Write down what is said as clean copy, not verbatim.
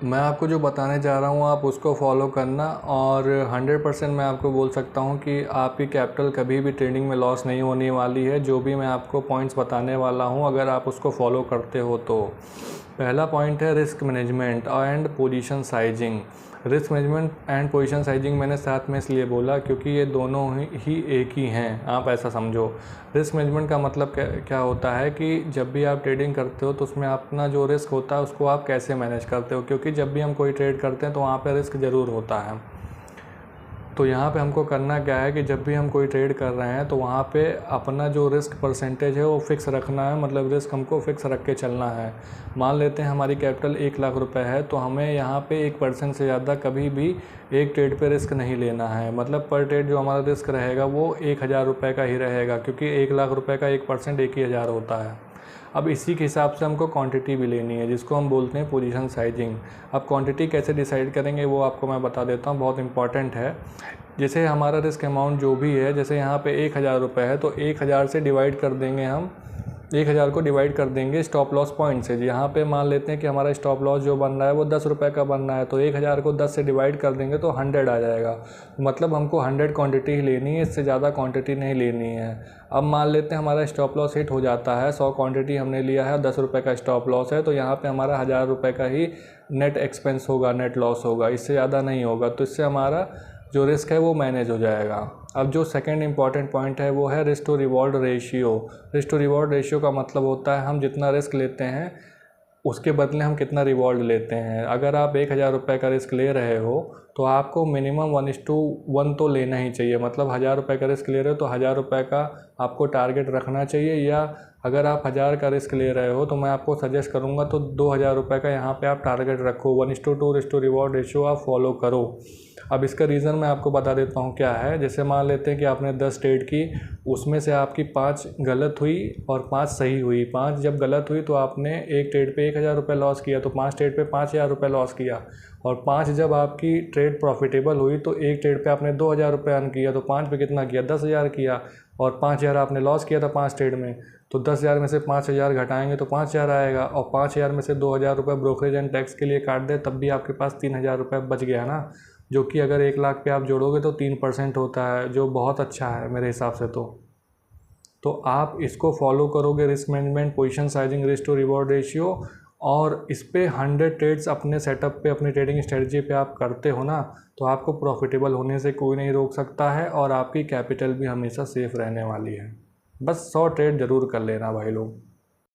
मैं आपको जो बताने जा रहा हूँ आप उसको फॉलो करना, और 100% मैं आपको बोल सकता हूँ कि आपकी कैपिटल कभी भी ट्रेडिंग में लॉस नहीं होने वाली है। जो भी मैं आपको पॉइंट्स बताने वाला हूँ अगर आप उसको फॉलो करते हो तो। पहला पॉइंट है risk management and position sizing. Risk management and position sizing मैंने साथ में इसलिए बोला क्योंकि ये दोनों ही एक ही हैं, आप ऐसा समझो। रिस्क मैनेजमेंट का मतलब क्या होता है कि जब भी आप ट्रेडिंग करते हो तो उसमें अपना जो रिस्क होता है उसको आप कैसे मैनेज करते हो, क्योंकि जब भी हम कोई ट्रेड करते हैं तो वहाँ पे रिस्क ज़रूर होता है। तो यहाँ पे हमको करना क्या है कि जब भी हम कोई ट्रेड कर रहे हैं तो वहाँ पे अपना जो रिस्क परसेंटेज है वो फ़िक्स रखना है, मतलब रिस्क हमको फ़िक्स रख के चलना है। मान लेते हैं हमारी कैपिटल 1 लाख रुपए है तो हमें यहाँ पे 1% से ज़्यादा कभी भी एक ट्रेड पे रिस्क नहीं लेना है। मतलब पर ट्रेड जो हमारा रिस्क रहेगा वो 1000 रुपये का ही रहेगा, क्योंकि 1 लाख रुपये का 1% 1000 होता है। अब इसी के हिसाब से हमको क्वांटिटी भी लेनी है, जिसको हम बोलते हैं पोजीशन साइजिंग। अब क्वांटिटी कैसे डिसाइड करेंगे वो आपको मैं बता देता हूँ, बहुत इंपॉर्टेंट है। जैसे हमारा रिस्क अमाउंट जो भी है, जैसे यहाँ पे 1000 रुपये है तो 1000 से डिवाइड कर देंगे हम, 1000 को डिवाइड कर देंगे स्टॉप लॉस पॉइंट से। यहाँ पे मान लेते हैं कि हमारा स्टॉप लॉस जो बन रहा है वो 10 रुपये का बन रहा है, तो 1000 को 10 से डिवाइड कर देंगे तो 100 आ जाएगा। मतलब हमको 100 क्वांटिटी ही लेनी है, इससे ज़्यादा क्वांटिटी नहीं लेनी है। अब मान लेते हैं हमारा स्टॉप लॉस हिट हो जाता है, 100 क्वांटिटी हमने लिया है, 10 रुपये का स्टॉप लॉस है, तो यहाँ पर हमारा 1000 रुपये का ही नेट एक्सपेंस होगा, नेट लॉस होगा, इससे ज़्यादा नहीं होगा। तो इससे हमारा जो रिस्क है वो मैनेज हो जाएगा। अब जो सेकंड इंपॉर्टेंट पॉइंट है वो है risk to reward ratio. Risk to reward ratio का मतलब होता है हम जितना रिस्क लेते हैं उसके बदले हम कितना रिवॉर्ड लेते हैं। अगर आप 1000 रुपये का रिस्क ले रहे हो तो आपको मिनिमम 1:1 तो लेना ही चाहिए। मतलब 1000 रुपये का रिस्क ले रहे हो तो 1000 रुपये का आपको टारगेट रखना चाहिए, या अगर आप 1000 का रिस्क ले रहे हो तो मैं आपको सजेस्ट करूँगा तो 2000 रुपये का यहाँ पे आप टारगेट रखो। 1:2 रिस्क टू रिवॉर्ड रेशियो आप फॉलो करो। अब इसका रीज़न मैं आपको बता देता हूँ क्या है। जैसे मान लेते हैं कि आपने 10 ट्रेड की, उसमें से आपकी 5 गलत हुई और 5 सही हुई। 5 जब गलत हुई तो आपने एक ट्रेड पे 1000 रुपये लॉस किया, तो 5 ट्रेड पे 5000 रुपये लॉस किया। और 5 जब आपकी ट्रेड प्रॉफिटेबल हुई तो एक ट्रेड पे आपने 2000 रुपये अर्न किया, तो 5 पे कितना किया, 10,000 किया। और 5000 आपने लॉस किया था 5 ट्रेड में, तो 10,000 में से 5000 घटाएंगे तो 5000 आएगा, और 5000 में से 2000 रुपये ब्रोकरेज एंड टैक्स के लिए काट दे तब भी आपके पास 3000 रुपये बच गया ना, जो कि अगर 1 लाख पे आप जोड़ोगे तो 3% होता है, जो बहुत अच्छा है मेरे हिसाब से। तो आप इसको फॉलो करोगे, risk management, position sizing, risk to reward ratio, और इस पे 100 ट्रेड्स अपने सेटअप पे, अपनी ट्रेडिंग स्ट्रेटजी पे आप करते हो ना, तो आपको प्रॉफिटेबल होने से कोई नहीं रोक सकता है, और आपकी कैपिटल भी हमेशा सेफ रहने वाली है। बस 100 ट्रेड ज़रूर कर लेना भाई लोग।